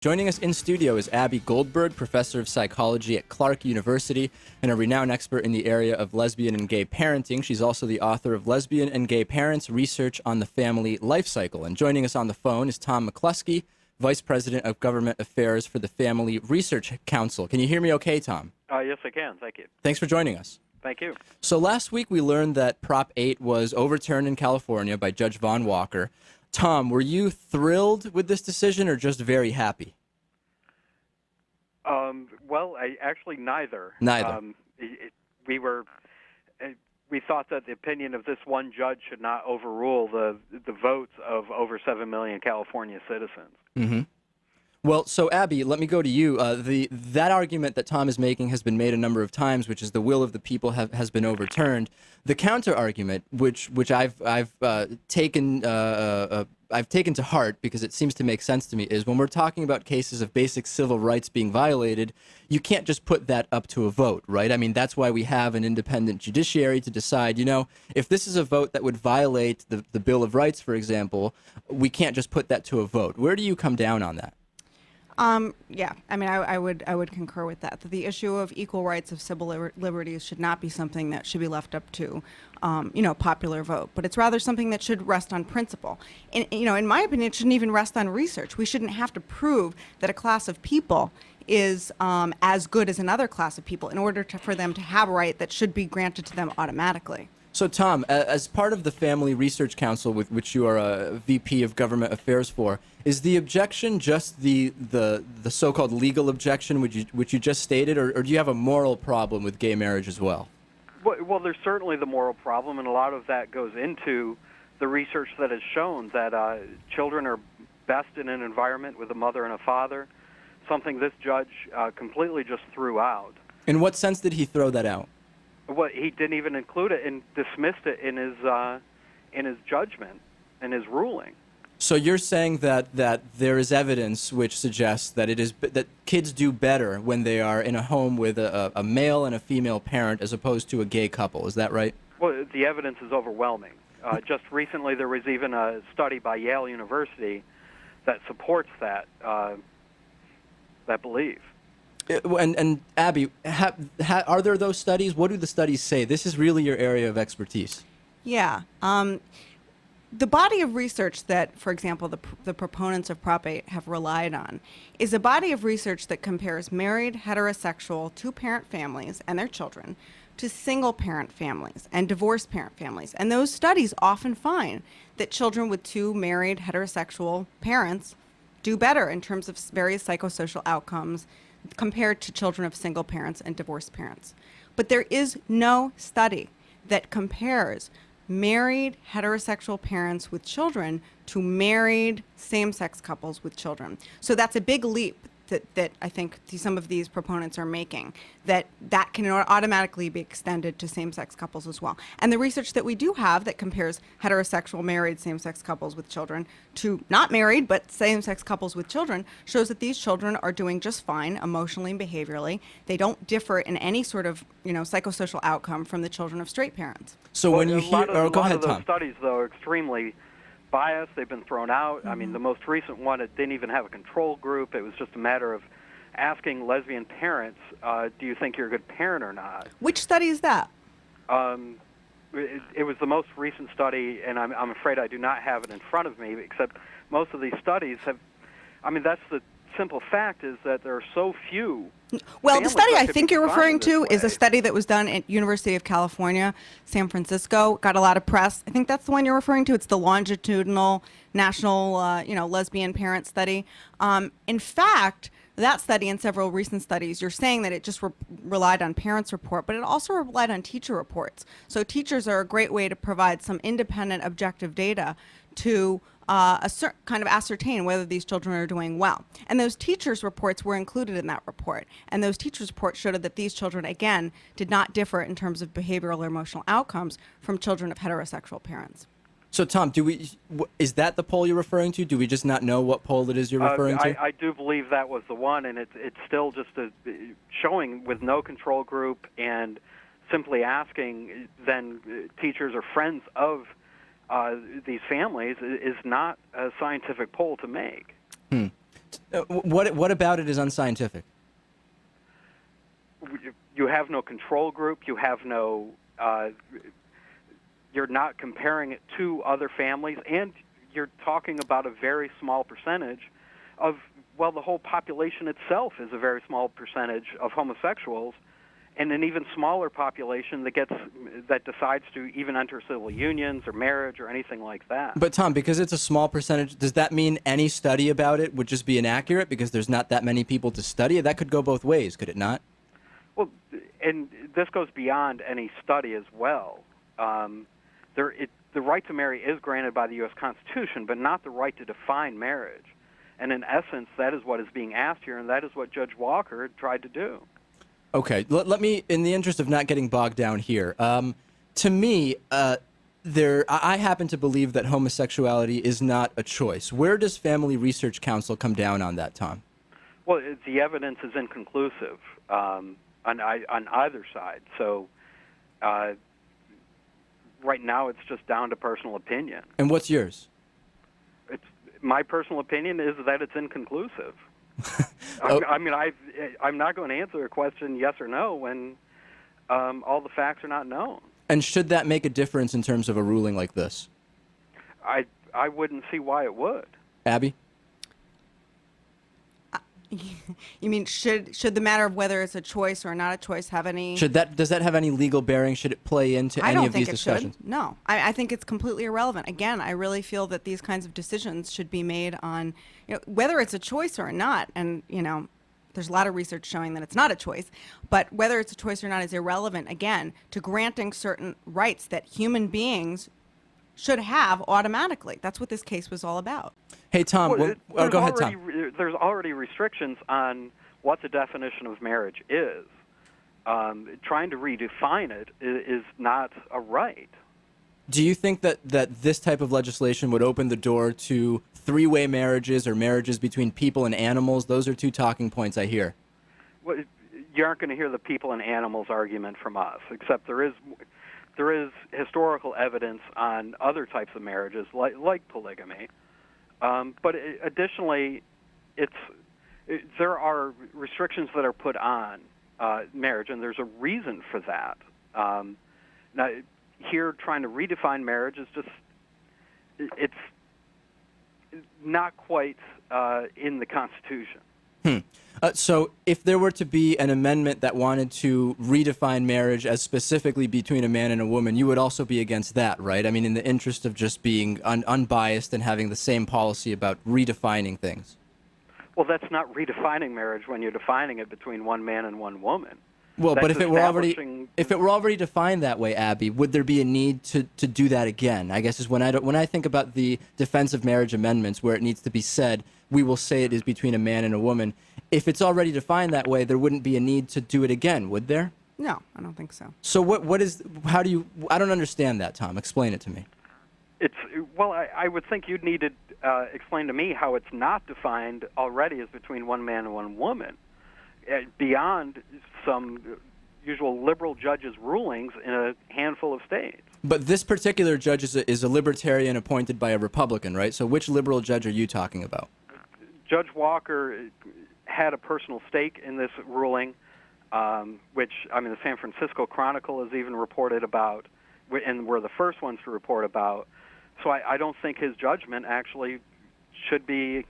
Joining us in studio is Abbie Goldberg, professor of psychology at Clark University and a renowned expert in the area of lesbian and gay parenting. She's also the author of Lesbian and Gay Parents, Research on the Family Life Cycle. And joining us on the phone is Tom McClusky, Vice President of Government Affairs for the Family Research Council. Can you hear me okay, Tom? Yes, I can. Thank you. Thanks for joining us. Thank you. So last week we learned that Prop 8 was overturned in California by Judge Vaughn Walker. Tom, were you thrilled with this decision or just very happy? Well, actually neither. Neither. We thought that the opinion of this one judge should not overrule the votes of over 7 million California citizens. Mm-hmm. Well, so Abbie, let me go to you. That argument that Tom is making has been made a number of times, which is the will of the people has been overturned. The counter argument, which I've taken to heart because it seems to make sense to me, is when we're talking about cases of basic civil rights being violated, you can't just put that up to a vote, right? I mean, that's why we have an independent judiciary to decide, you know, if this is a vote that would violate the Bill of Rights, for example, we can't just put that to a vote. Where do you come down on that? Yeah, I mean, I would concur with that the issue of equal rights of civil liberties should not be something that should be left up to, popular vote, but it's rather something that should rest on principle. And, in my opinion, it shouldn't even rest on research. We shouldn't have to prove that a class of people is as good as another class of people in order for them to have a right that should be granted to them automatically. So, Tom, as part of the Family Research Council, with which you are a VP of Government Affairs for, is the objection just the so-called legal objection, which you just stated, or do you have a moral problem with gay marriage as well? Well, there's certainly the moral problem, and a lot of that goes into the research that has shown that children are best in an environment with a mother and a father, something this judge completely just threw out. In what sense did he throw that out? Well, he didn't even include it and dismissed it in his judgment, in his ruling. So you're saying that there is evidence which suggests that that kids do better when they are in a home with a male and a female parent as opposed to a gay couple. Is that right? Well, the evidence is overwhelming. Just recently, there was even a study by Yale University that supports that belief. And Abbie, are there those studies? What do the studies say? This is really your area of expertise. Yeah. The body of research that, for example, the proponents of Prop 8 have relied on is a body of research that compares married, heterosexual, two-parent families and their children to single-parent families and divorced parent families. And those studies often find that children with two married, heterosexual parents do better in terms of various psychosocial outcomes compared to children of single parents and divorced parents. But there is no study that compares married heterosexual parents with children to married same-sex couples with children. So that's a big leap that I think some of these proponents are making, that can automatically be extended to same-sex couples as well. And the research that we do have that compares heterosexual married same-sex couples with children to not married but same-sex couples with children shows that these children are doing just fine emotionally and behaviorally. They don't differ in any sort of psychosocial outcome from the children of straight parents. So when you hear, go ahead, Tom. Those studies, though, are extremely biased. They've been thrown out. Mm-hmm. I mean, the most recent one, it didn't even have a control group. It was just a matter of asking lesbian parents, do you think you're a good parent or not? Which study is that? It was the most recent study, and I'm afraid I do not have it in front of me, except most of these studies have, that's the simple fact is that there are so few. Well, the study I think you're referring to is a study that was done at University of California, San Francisco. Got a lot of press. I think that's the one you're referring to. It's the longitudinal national, lesbian parent study. In fact, that study and several recent studies, you're saying that it just relied on parents' report, but it also relied on teacher reports. So teachers are a great way to provide some independent, objective data to kind of ascertain whether these children are doing well. And those teachers' reports were included in that report. And those teachers' reports showed that these children, again, did not differ in terms of behavioral or emotional outcomes from children of heterosexual parents. So, Tom, is that the poll you're referring to? Do we just not know what poll it is you're referring to? I do believe that was the one, and it's still just showing with no control group and simply asking then teachers or friends of these families is not a scientific poll to make. What about it is unscientific? You have no control group. You have no. You're not comparing it to other families, and you're talking about a very small percentage of. Well, the whole population itself is a very small percentage of homosexuals, and an even smaller population that decides to even enter civil unions or marriage or anything like that. But Tom, because it's a small percentage, does that mean any study about it would just be inaccurate because there's not that many people to study it? That could go both ways, could it not? Well, and this goes beyond any study as well. The right to marry is granted by the U.S. Constitution, but not the right to define marriage. And in essence, that is what is being asked here, and that is what Judge Walker tried to do. Okay, let me, in the interest of not getting bogged down here, to me, I happen to believe that homosexuality is not a choice. Where does Family Research Council come down on that, Tom? Well, the evidence is inconclusive on either side. So right now it's just down to personal opinion. And what's yours? My personal opinion is that it's inconclusive. Oh. I'm not going to answer a question yes or no when all the facts are not known. And should that make a difference in terms of a ruling like this? I wouldn't see why it would. Abbie? You mean should the matter of whether it's a choice or not a choice have any? Does that have any legal bearing? Should it play into any of these discussions? Should. No, I think it's completely irrelevant. Again, I really feel that these kinds of decisions should be made on, whether it's a choice or not. And there's a lot of research showing that it's not a choice, but whether it's a choice or not is irrelevant. Again, to granting certain rights that human beings should have automatically. That's what this case was all about. Hey, Tom. Go ahead, Tom. There's already restrictions on what the definition of marriage is. Trying to redefine it is not a right. Do you think that this type of legislation would open the door to three-way marriages or marriages between people and animals? Those are two talking points I hear. Well, you aren't going to hear the people and animals argument from us, except there is historical evidence on other types of marriages, like polygamy. But additionally, there are restrictions that are put on marriage, and there's a reason for that. Now, here, trying to redefine marriage is it's not quite in the Constitution. So if there were to be an amendment that wanted to redefine marriage as specifically between a man and a woman, you would also be against that, right? I mean, in the interest of just being unbiased and having the same policy about redefining things. Well, that's not redefining marriage when you're defining it between one man and one woman. Well, but if it were already defined that way, Abbie, would there be a need to do that again? I guess is when I think about the Defense of Marriage amendments, where it needs to be said, we will say it is between a man and a woman. If it's already defined that way, there wouldn't be a need to do it again, would there? No, I don't think so. So I don't understand that, Tom. Explain it to me. I would think you'd need to explain to me how it's not defined already as between one man and one woman, beyond some usual liberal judges' rulings in a handful of states. But this particular judge is a libertarian appointed by a Republican, right? So which liberal judge are you talking about? Judge Walker had a personal stake in this ruling, which, the San Francisco Chronicle has even reported about, and we're the first ones to report about. So I don't think his judgment actually should be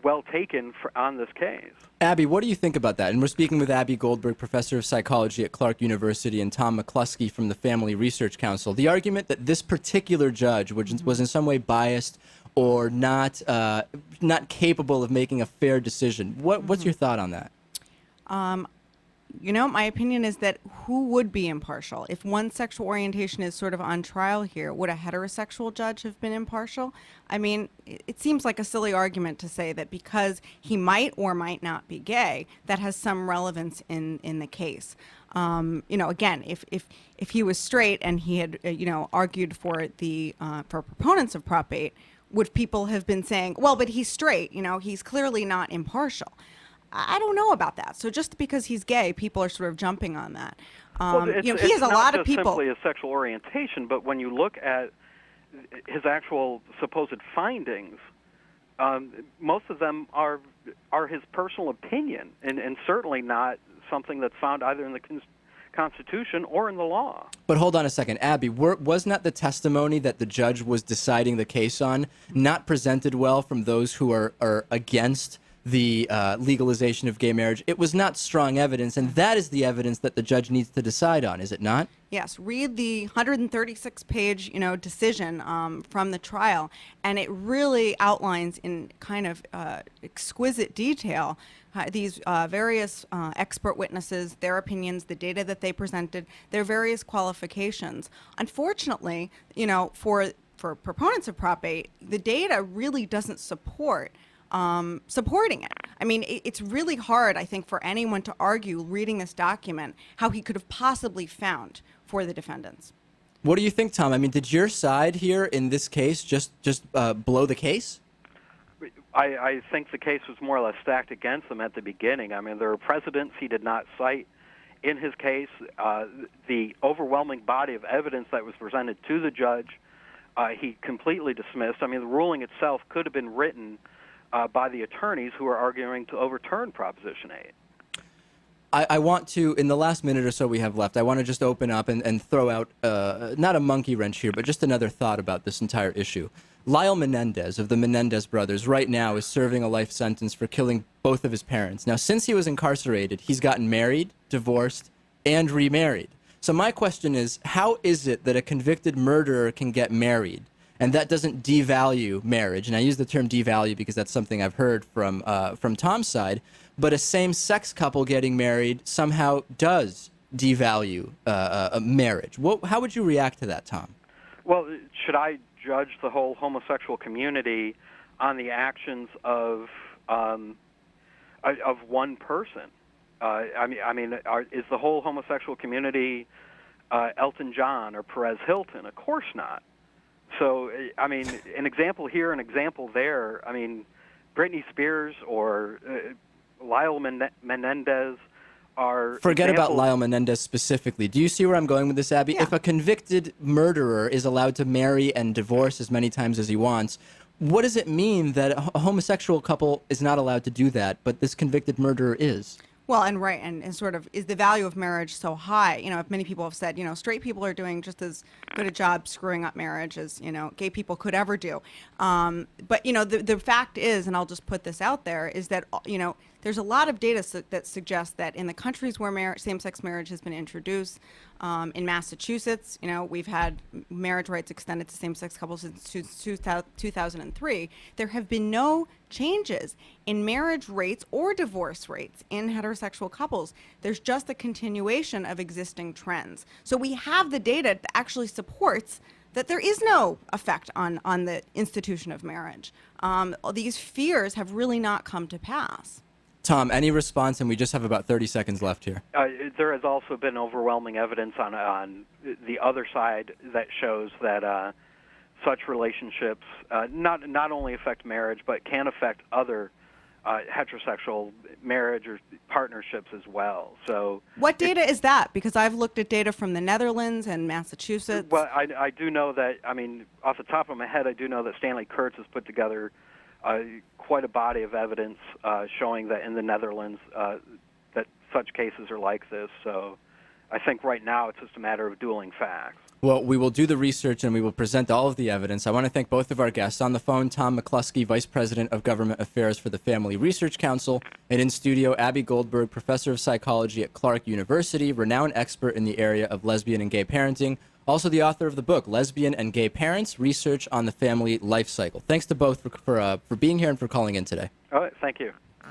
well taken on this case. Abbie, what do you think about that? And we're speaking with Abbie Goldberg, professor of psychology at Clark University, and Tom McClusky from the Family Research Council. The argument that this particular judge was in some way biased or not capable of making a fair decision. What's your thought on that? My opinion is that who would be impartial? If one sexual orientation is sort of on trial here, would a heterosexual judge have been impartial? I mean, it seems like a silly argument to say that because he might or might not be gay, that has some relevance in the case. Again, if he was straight and he had, argued for for proponents of Prop 8, would people have been saying, well, but he's straight, he's clearly not impartial? I don't know about that. So just because he's gay, people are sort of jumping on that. He has a lot of people. It's not just simply a sexual orientation, but when you look at his actual supposed findings, most of them are his personal opinion, and certainly not something that's found either in the Constitution or in the law. But hold on a second, Abbie, was not the testimony that the judge was deciding the case on not presented well from those who are against the legalization of gay marriage? It was not strong evidence, and that is the evidence that the judge needs to decide on, is it not? Yes, read the 136-page, decision from the trial, and it really outlines in kind of exquisite detail these various expert witnesses, their opinions, the data that they presented, their various qualifications. Unfortunately, for proponents of Prop 8, the data really doesn't support supporting it. I mean, it's really hard, I think, for anyone to argue reading this document how he could have possibly found for the defendants. What do you think, Tom? I mean, did your side here in this case just blow the case? I think the case was more or less stacked against them at the beginning. I mean, there are precedents he did not cite in his case. The overwhelming body of evidence that was presented to the judge, he completely dismissed. I mean, the ruling itself could have been written by the attorneys who are arguing to overturn Proposition 8. I want to, in the last minute or so we have left, I want to just open up and throw out, not a monkey wrench here, but just another thought about this entire issue. Lyle Menendez of the Menendez brothers right now is serving a life sentence for killing both of his parents. Now, since he was incarcerated, he's gotten married, divorced, and remarried. So my question is, how is it that a convicted murderer can get married? And that doesn't devalue marriage. And I use the term devalue because that's something I've heard from Tom's side. But a same-sex couple getting married somehow does devalue marriage. How would you react to that, Tom? Well, should I judge the whole homosexual community on the actions of one person? Is the whole homosexual community Elton John or Perez Hilton? Of course not. So, I mean, an example here, an example there. I mean, Britney Spears or Lyle Menendez are... Forget about Lyle Menendez specifically. Do you see where I'm going with this, Abbie? Yeah. If a convicted murderer is allowed to marry and divorce as many times as he wants, what does it mean that a homosexual couple is not allowed to do that, but this convicted murderer is? Well, and sort of, is the value of marriage so high? If many people have said, straight people are doing just as good a job screwing up marriage as, gay people could ever do. But, the fact is, and I'll just put this out there, is that, there's a lot of data that suggests that in the countries where same-sex marriage has been introduced, in Massachusetts, we've had marriage rights extended to same-sex couples since 2003. There have been no changes in marriage rates or divorce rates in heterosexual couples. There's just a continuation of existing trends. So we have the data that actually supports that there is no effect on the institution of marriage. These fears have really not come to pass. Tom, any response? And we just have about 30 seconds left here. There has also been overwhelming evidence on the other side that shows that such relationships not only affect marriage, but can affect other heterosexual marriage or partnerships as well. So, what data is that? Because I've looked at data from the Netherlands and Massachusetts. Well, I do know that, off the top of my head, I do know that Stanley Kurtz has put together quite a body of evidence showing that in the Netherlands that such cases are like this. So I think right now it's just a matter of dueling facts. Well, we will do the research and we will present all of the evidence. I want to thank both of our guests. On the phone, Tom McClusky, Vice President of Government Affairs for the Family Research Council, and in studio, Abbie Goldberg, Professor of Psychology at Clark University, renowned expert in the area of lesbian and gay parenting, also the author of the book, Lesbian and Gay Parents, Research on the Family Life Cycle. Thanks to both for being here and for calling in today. All right, thank you.